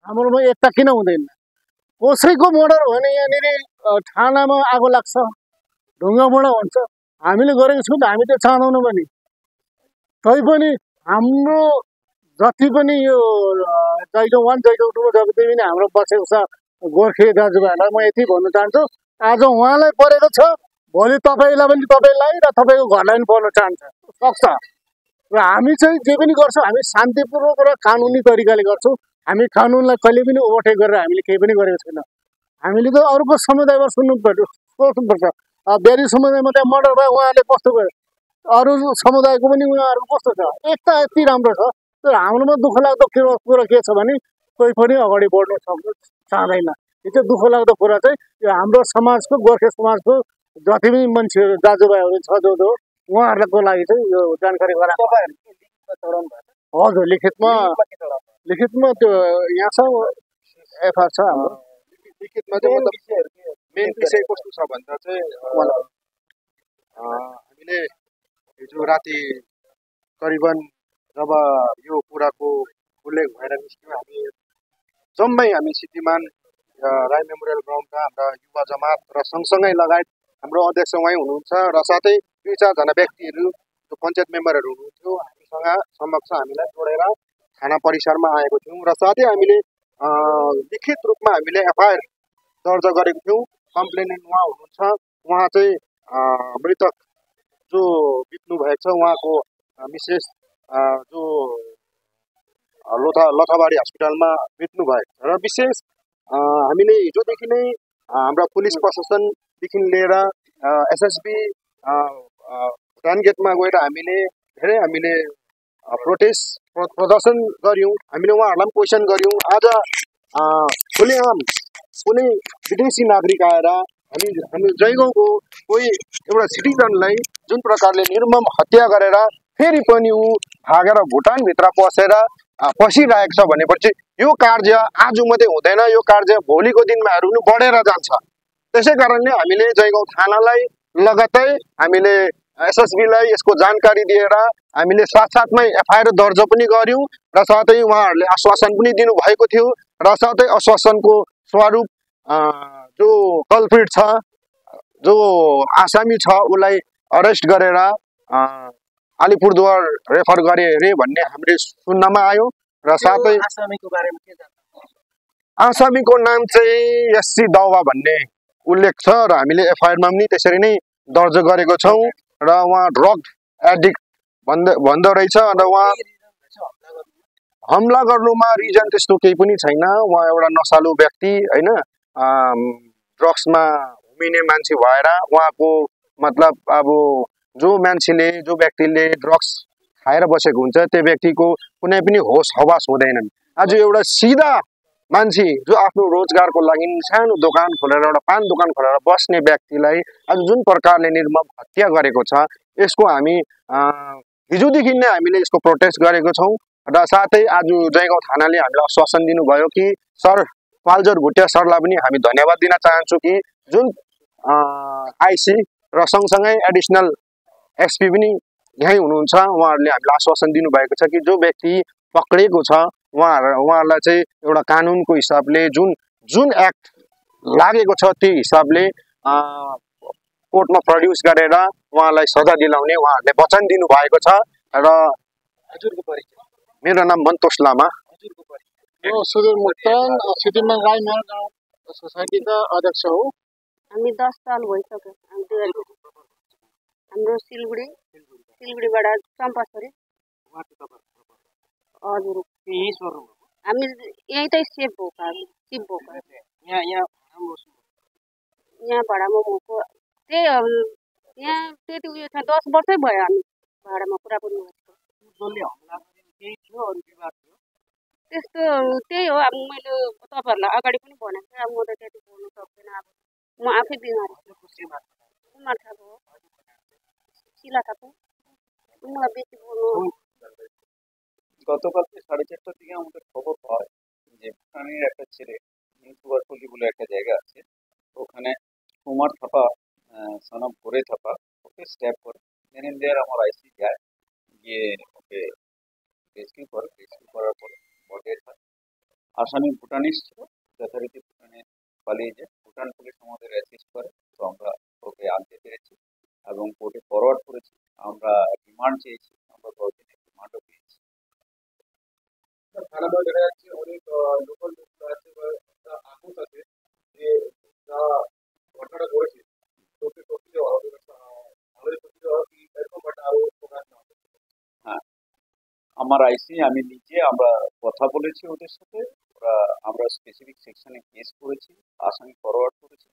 हाम्रोमा एकता किन हुँदैन कसैको मर्डर हो भने यहाँनिर थानामा आगो लाग्छ ढुङ्गामुढा हुन्छ हामीले गरेको छौँ त हामी त चाहँदैनौँ भने तैपनि हाम्रो जति पनि यो जैलो 1 जैलो 2 जति पनि हाम्रो बसेको छ गोर्खे दाजुभाइहरूलाई म यति भन्न चाहन्छु आज उहाँलाई परेको छ भोलि तपाईँलाई पनि तपाईँलाई र तपाईँको घरलाई पनि पर्न चाहन्छ सक्छ र हामी चाहिँ जे पनि गर्छौँ हामी शान्तिपूर्वक र कानुनी तरिकाले गर्छौँ हामी कानुनलाई कहिले पनि ओभरटेक गरेर हामीले केही पनि गरेको छैनौँ हामीले त अरूको समुदायमा सोच्नुपर्छ बेरी समुदायमा त्यहाँ मर्डर भयो उहाँहरूले कस्तो गर्यो अरू समुदायको पनि उहाँहरूको कस्तो छ एकता यति राम्रो छ तर हाम्रोमा दुःख लाग्दो कुरा के छ भने कोही पनि अगाडि बढ्न चाहँदैन यो चाहिँ दुःख लाग्दो कुरा चाहिँ यो हाम्रो समाजको गोर्खे समाजको जति पनि मान्छेहरू दाजुभाइहरू छ जो उहाँहरूको लागि चाहिँ यो जानकारी गराएको हजुर लिखितमा त्यो यहाँ छ एफआर छ हाम्रो लिखितमा चाहिँ मतलब मेन विषय कस्तो छ भन्दा चाहिँ हामीले हिजो राति करिबन जब यो कुराको उल्लेख भएर निस्क्यो हामी जम्मै सिद्धिमान राई मेमोरियल ग्राउन्डका हाम्रा युवा जमात र सँगसँगै लगायत हाम्रो अध्यक्ष उहाँ हुनुहुन्छ र साथै 2-4 जना व्यक्तिहरू जो पञ्चायत मेम्बरहरू हुनुहुन्थ्यो हामीसँग समक्ष हामीलाई जोडेर थाना परिसरमा आएको थियौँ र साथै हामीले लिखित रूपमा हामीले एफआइआर दर्ता गरेको थियौँ कम्प्लेनेन्ट उहाँ हुनुहुन्छ उहाँ चाहिँ मृतक जो बित्नु भएको छ उहाँको मिसेस जो लथाबारी हस्पिटलमा बित्नु भएको छ र विशेष हामीले हिजोदेखि नै हाम्रा पुलिस प्रशासनदेखि लिएर एसएसबी भुटान गेटमा गएर हामीले प्रोटेस्ट प्रदर्शन गऱ्यौँ हामीले उहाँहरूलाई पनि क्वेसन गऱ्यौँ आज खुलेआम कुनै विदेशी नागरिक आएर हामी जयगाउँको कोही एउटा सिटिजनलाई जुन प्रकारले निर्मम हत्या गरेर फेरि पनि ऊ भागेर भुटानभित्र पसिरहेको छ भनेपछि यो कार्य आज मात्रै हुँदैन यो कार्य भोलिको दिनमाहरू पनि बढेर जान्छ त्यसै कारणले हामीले जयगाउँ थानालाई लगत्तै हामीले एसएसबीलाई यसको जानकारी दिएर हामीले साथसाथमै एफआइआर दर्ज पनि गर्यौँ र साथै उहाँहरूले आश्वासन पनि दिनुभएको थियो र साथै आश्वासनको स्वरूप जो कल्प्रिट छ जो आसामी छ उसलाई अरेस्ट गरेर अलिपुरद्वार रेफर गरे अरे भन्ने हामीले सुन्नमा आयो र साथै आसामीको नाम चाहिँ एससी दावा भन्ने उल्लेख छ र हामीले एफआइआरमा पनि त्यसरी नै दर्ज गरेको छौँ र उहाँ ड्रग एडिक्ट भन्दो रहेछ र उहाँ हमला गर्नुमा रिजन त्यस्तो केही पनि छैन उहाँ एउटा नसालु व्यक्ति हैन ड्रग्समा घुमिने मान्छे भएर उहाँको मतलब अब जो व्यक्तिले ड्रग्स खाएर बसेको हुन्छ त्यो व्यक्तिको कुनै पनि होस हवास हुँदैनन् आज एउटा सिधा मान्छे जो आफ्नो रोजगारको लागि सानो दोकान खोलेर एउटा पान दोकान खोलेर बस्ने व्यक्तिलाई आज जुन प्रकारले निर्मम हत्या गरेको छ यसको हामी हिजोदेखि नै हामीले यसको प्रोटेस्ट गरेको छौँ र साथै आज जयगाउँ थानाले हामीलाई आश्वासन दिनुभयो कि सर पाल्जर भुटिया सरलाई पनि हामी धन्यवाद दिन चाहन्छौँ कि जुन आइसी र सँगसँगै एडिसनल एसपी पनि यहीँ हुनुहुन्छ उहाँहरूले हामीलाई आश्वासन दिनुभएको छ कि जो व्यक्ति पक्रेको छ उहाँहरूलाई चाहिँ एउटा कानुनको हिसाबले जुन एक्ट लागेको छ त्यो हिसाबले कोर्टमा प्रड्युस गरेर उहाँलाई सजा दिलाउने उहाँहरूले वचन दिनुभएको छ र हजुरको परिचय मेरो नाम मन्तोष लामा सुदूर मुक्तान सिद्धिमान राई मेमोरियल सोसाइटीका अध्यक्ष हो हामी 10 साल भइसक्यो हाम्रो सिलगढीबाट चम्पासरी हजुर हामी यहीँ त शिव भोका यहाँ भाडामा भएको त्यही अब यहाँ त्यति उयो छ 10 वर्षै भयो हामी भाडामा पुरापुरी त्यस्तो त्यही हो अब मैले तपाईँहरूलाई अगाडि पनि भनेको थिएँ अब म त त्यति बोल्नु सक्दिनँ अब म आफै बिमारी कुमार थापा हो शिला थापा मलाई बेसी बोल्नु গতকাল 4:30টার দিকে আমাদের খবর পায় যে ভুটানের একটা ছেলে নিউটুবারপল্লী বলে একটা জায়গা আছে ওখানে কুমার থাপা সনম করে থাপা ওকে স্ট্যাপ করে দেন দেয়ার আমার আইসি যায় গিয়ে ওকে রেস্কিউ করার পরে বডি আসামি ভুটানিস ছিল, যথারীতি ভুটানে পালিয়ে যায়। ভুটান পুলিশ আমাদের অ্যাসিস্ট করে, তো আমরা ওকে আনতে পেরেছি এবং কোর্টে ফরওয়ার্ড করেছি। আমরা রিমান্ড চেয়েছি, আমরা 10 দিনের রিমান্ডও পেয়েছি। থানা দেখা যাচ্ছে অনেক লোকাল লোক আছে বা আকুত আছে যে যারা ঘটনাটা করেছে তোকে সত্যি দেওয়া হবে, আমাদের সত্যি দেওয়া কি এরকম ঘটনা আরো প্রকাশ না হবে। হ্যাঁ, আমার আইসি আমি নিজে আমরা কথা বলেছি ওদের সাথে, ওরা আমরা স্পেসিফিক সেকশনে কেস করেছি, আসামি ফরওয়ার্ড করেছি,